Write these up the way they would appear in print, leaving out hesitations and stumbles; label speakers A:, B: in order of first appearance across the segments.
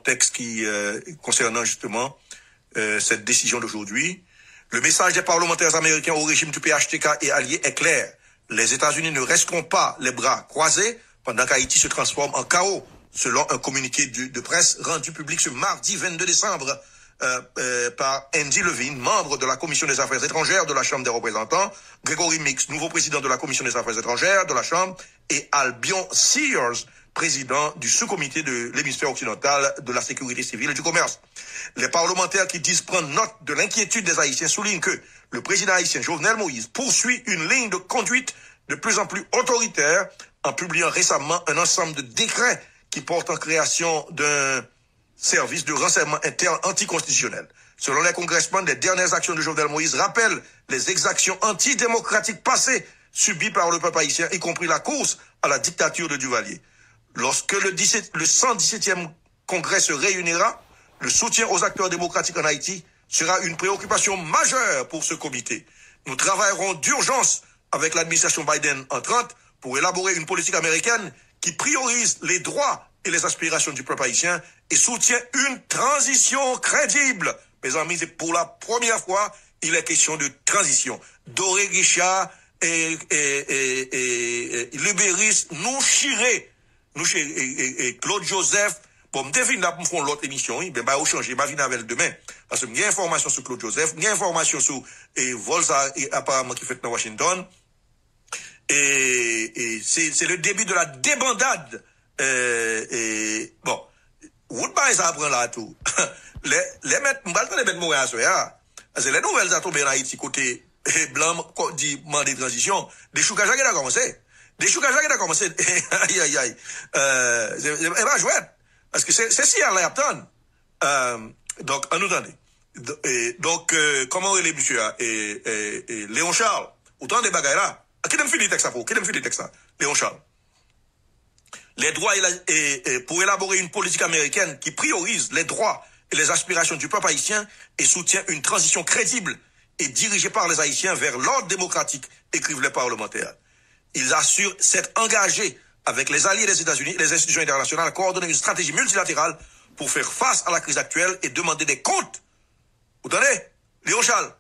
A: texte qui concernant justement cette décision d'aujourd'hui. Le message des parlementaires américains au régime du PHTK et alliés est clair. Les États-Unis ne resteront pas les bras croisés pendant qu'Haïti se transforme en chaos, selon un communiqué de presse rendu public ce mardi 22 décembre par Andy Levine, membre de la Commission des Affaires étrangères de la Chambre des représentants, Gregory Mix, nouveau président de la Commission des Affaires étrangères de la Chambre, et Albion Sears, président du sous-comité de l'hémisphère occidental de la sécurité civile et du commerce. Les parlementaires qui disent prendre note de l'inquiétude des Haïtiens soulignent que le président haïtien Jovenel Moïse poursuit une ligne de conduite de plus en plus autoritaire en publiant récemment un ensemble de décrets qui portent en création d'un service de renseignement interne anticonstitutionnel. Selon les congressmen, les dernières actions de Jovenel Moïse rappellent les exactions antidémocratiques passées subies par le peuple haïtien, y compris la course à la dictature de Duvalier. Lorsque le 117e congrès se réunira, le soutien aux acteurs démocratiques en Haïti sera une préoccupation majeure pour ce comité. Nous travaillerons d'urgence avec l'administration Biden entrante pour élaborer une politique américaine qui priorise les droits et les aspirations du peuple haïtien et soutient une transition crédible. Mes amis, c'est pour la première fois, il est question de transition. Doré Guichard et Libéris, et Claude Joseph, bon, me devine là pour faire l'autre émission, ben, au changer, ma vie avec demain. Parce que j'ai information sur Claude Joseph, j'ai information sur, Volza, apparemment, qui fait dans Washington. Et c'est le début de la débandade. Bon, Woodbine, ça apprend là tout. les mettre, les mettre mourir à ce là. Parce que les nouvelles à tomber en Haïti, côté, blanc, dit, mandé de transition, des choukages qui a commencé. Des choukages qui a commencé. Aïe, aïe, aïe. C'est pas jouette. Parce que c'est si à l'attendre. Donc, on nous entendez. Donc, comment est les monsieur, et Léon Charles, autant des bagailles là. Qui donne fini le texte pour? Qui donne fini le texte là? Léon Charles. Les droits pour élaborer une politique américaine qui priorise les droits et les aspirations du peuple haïtien et soutient une transition crédible et dirigée par les Haïtiens vers l'ordre démocratique, écrivent les parlementaires. Ils assurent s'être engagés avec les alliés des États-Unis et les institutions internationales à coordonner une stratégie multilatérale pour faire face à la crise actuelle et demander des comptes. Vous entendez? Léon Charles.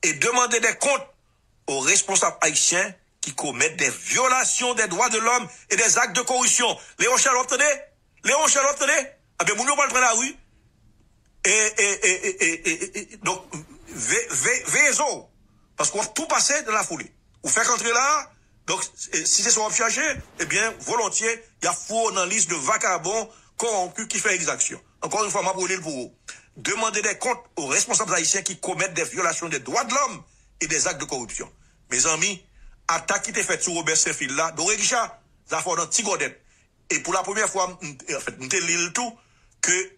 A: Et demander des comptes aux responsables haïtiens qui commettent des violations des droits de l'homme et des actes de corruption. Léon Charles, obtenez? Léon Charles, obtenez? Ah ben, nous, on va le prendre la rue. Donc, veillez-en. Parce qu'on va tout passer dans la foulée. Vous faites rentrer là, donc, si c'est sur chargé, eh bien, volontiers, il y a faux dans la liste de vagabonds corrompus qui fait exaction. Encore une fois, ma brûlé pour vous. Demandez des comptes aux responsables haïtiens qui commettent des violations des droits de l'homme et des actes de corruption. Mes amis, attaque qui était faite sur Robert Saint-Phil là, Doré Guichard, ça fait dans Tigodette. Et pour la première fois, en fait, nous te lit tout, que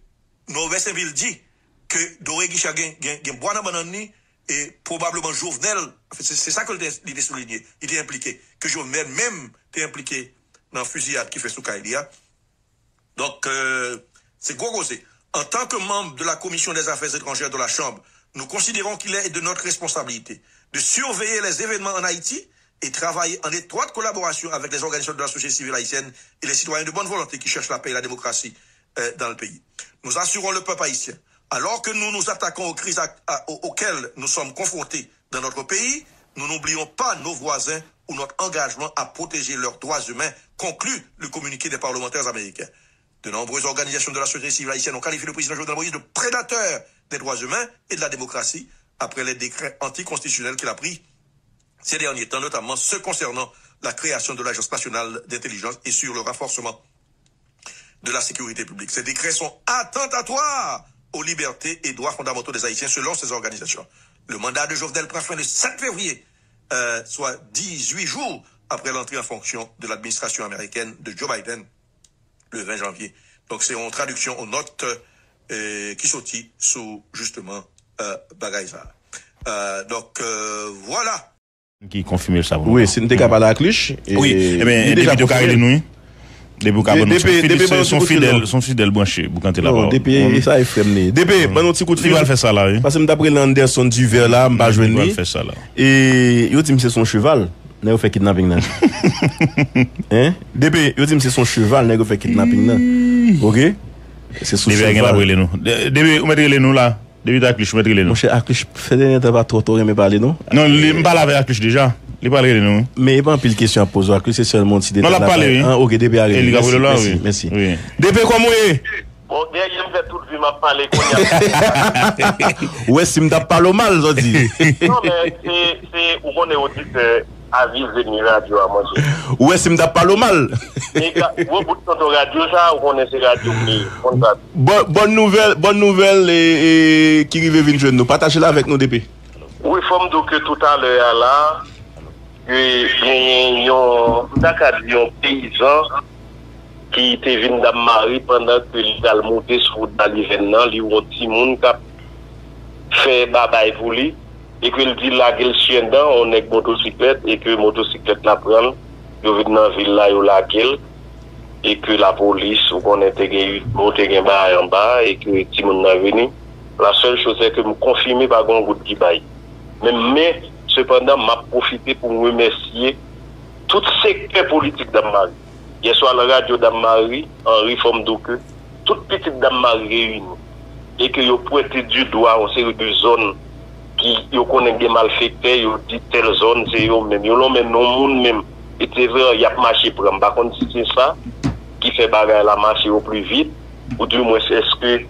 A: Robert Saint-Phil dit que Doré Guichard gagne bois dans banani et probablement Jovenel, en fait, c'est ça que il est souligné, il est impliqué, que Jovenel même est impliqué dans la fusillade qui fait sous Kaïlia. Donc, c'est gros. En tant que membre de la Commission des Affaires étrangères de la Chambre, nous considérons qu'il est de notre responsabilité de surveiller les événements en Haïti et travailler en étroite collaboration avec les organisations de la société civile haïtienne et les citoyens de bonne volonté qui cherchent la paix et la démocratie dans le pays. Nous assurons le peuple haïtien. Alors que nous nous attaquons aux crises auxquelles nous sommes confrontés dans notre pays, nous n'oublions pas nos voisins ou notre engagement à protéger leurs droits humains, conclut le communiqué des parlementaires américains. De nombreuses organisations de la société civile haïtienne ont qualifié le président Jovenel Moïse de prédateur des droits humains et de la démocratie après les décrets anticonstitutionnels qu'il a pris ces derniers temps, notamment ceux concernant la création de l'Agence nationale d'intelligence et sur le renforcement de la sécurité publique. Ces décrets sont attentatoires aux libertés et droits fondamentaux des Haïtiens selon ces organisations. Le mandat de Jovenel prend fin le 7 février, soit 18 jours après l'entrée en fonction de l'administration américaine de Joe Biden, le 20 janvier. Donc c'est en traduction aux notes qui sortit sous justement Bagaïza. Donc voilà.
B: Qui confirme ça.
C: Oui, c'est une capable à la cliche.
B: Oui, eh bien, depuis de carré nous. Depuis son fidèle branché, vous cantez là-bas.
C: Depuis ça est frère. Depuis bon petit coup de fil.
B: Il va faire ça là.
C: Parce que d'après l'Anderson du verre là, m'pas joindre.
B: Il va faire ça là.
C: Et yo dit c'est son cheval. N'a fait kidnapping là. Hein? Depuis yo dit c'est son cheval, n'a fait kidnapping là. OK? C'est sous
B: Depuis
C: cheval.
B: nous. Depuis vous mettez les nous là. Depuis Aklish mettez les nous.
C: Mon cher Aklish, fait des temps pas trop mais parler non.
B: Non, il me parle avec Aklish déjà. Il parle les nous.
C: Mais il n'y a pas pile question à poser. Aklish c'est seulement si
B: Non, la parler.
C: OK, depuis arrivé. Merci.
B: Oui.
C: Depuis comment est?
D: Bon, bien, je me fais tout le vie m'a parlé
C: Ouais, si me tape pas le mal, je dis.
D: Non, mais c'est où on est auditeur à vivre venir radio à manger.
C: Ouais, si me tape pas le mal.
D: Et vous bout de radio ça, on est sur radio mais
C: bonne nouvelle et qui rive venir nous partagez là avec nous depuis.
D: Oui, faut me dire que tout à l'heure là que yon un paysan qui était venu dans Marie pendant que il a monté sur l'événement, il y a un petit monde qui a fait babaye pour lui et qu'il dit là qu'il chien dedans, on est motocyclette et que motocyclette la prend, il vient dans la ville là, il la gueule et que la police ou qu'on était monté en bas et que petit monde n'a venu. La seule chose c'est que me confirmer par un goût qui baille. Mais cependant m'a profité pour remercier tout secteur politique dans Marie. Hier soir, la radio d'Amari, en réforme donc, toute petite d'Amari réunie. Et que vous pointez du doigt en série de zones qui connaissent des malfaiteurs, vous dit telle zone, c'est eux même. Vous l'ont même, non, monde même. Et c'est vrai, il y a marché pour eux. Par contre, si c'est ça qui fait bagarre la marche au plus vite, ou du moins, est-ce que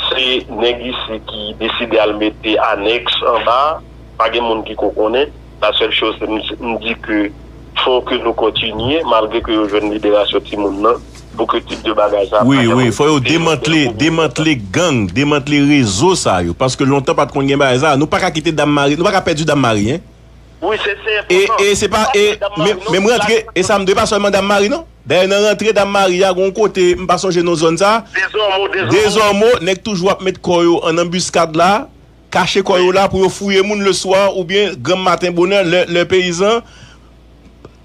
D: c'est Négis qui décide de le mettre annexe en bas, pas de monde qui connaît. La seule chose, c'est me dit que faut que nous continuions, malgré que nous avons une libération de Timoun, pour que type de bagage.
C: Oui, il faut démanteler gang, démanteler réseau ça, parce que longtemps pas de qu'on gagne ça, nous pas quitter Dame Marie, nous pas perdre Dame Marie, hein.
D: Oui, c'est
C: et c'est pas mais me rentrer et ça me doit pas seulement Dame Marie non. D'ailleurs rentrer Dame Marie à un côté, me pas songer nos zones ça. Désormais, n'est toujours mettre koyo en embuscade là, cacher koyo là pour fouiller moun le soir ou bien grand matin bonheur le paysan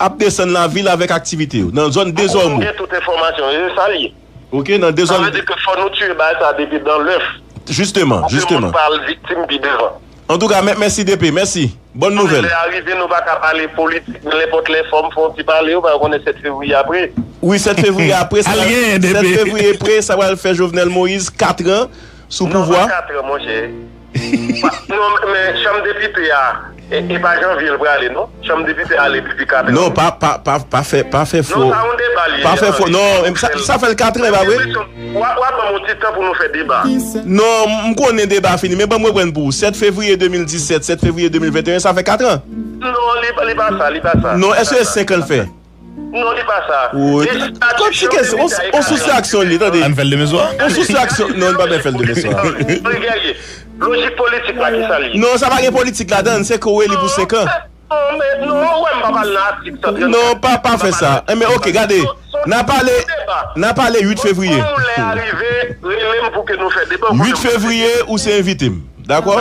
C: à descendre la ville avec activité dans zone désormais.
D: Toute information, c'est ça lié.
C: OK, dans des zones.
D: Ça veut dire que faut nous tuer ça depuis dans l'œuf.
C: Justement.
D: On parle victime puis devant.
C: En tout cas, merci DP, merci. Bonne nouvelle.
D: Arrivé nous pas parler politique, n'importe les formes font parler ou on est 7 février après.
C: Oui, 7 février après 7 février après ça va le faire Jovenel Moïse 4 ans sous pouvoir.
D: 4 ans mon cher. Non mais chambre député et pas janvier le aller non chambre député aller depuis 4 ans.
C: Non, pas fait faux.
D: Non, ça on débat.
C: Pas fait faux. Non, ça fait le 4 ans bah oui.
D: Ouais, pas mon petit temps pour nous faire débat.
C: Non, on connaît débat fini mais bon moi prendre pour 7 février 2017, 7 février 2021, ça fait 4 ans.
D: Non, il pas ça.
C: Non, est-ce que c'est 5 ans le fait?
D: Non, il pas ça.
C: Oui. Comme si on sous-action attendez.
B: On fait de maison.
C: On sous-action. Non, on pas bien faire de maison.
D: Regardez. Logique politique là qui s'allie.
C: Non, ça va pas politique là-dedans, c'est quoi il pour 5 ans.
D: Non, ouais, pas là.
C: Non, pas fait ça. Mais OK, regardez. N'a parlé 8 février. 8 février ou c'est invité. D'accord?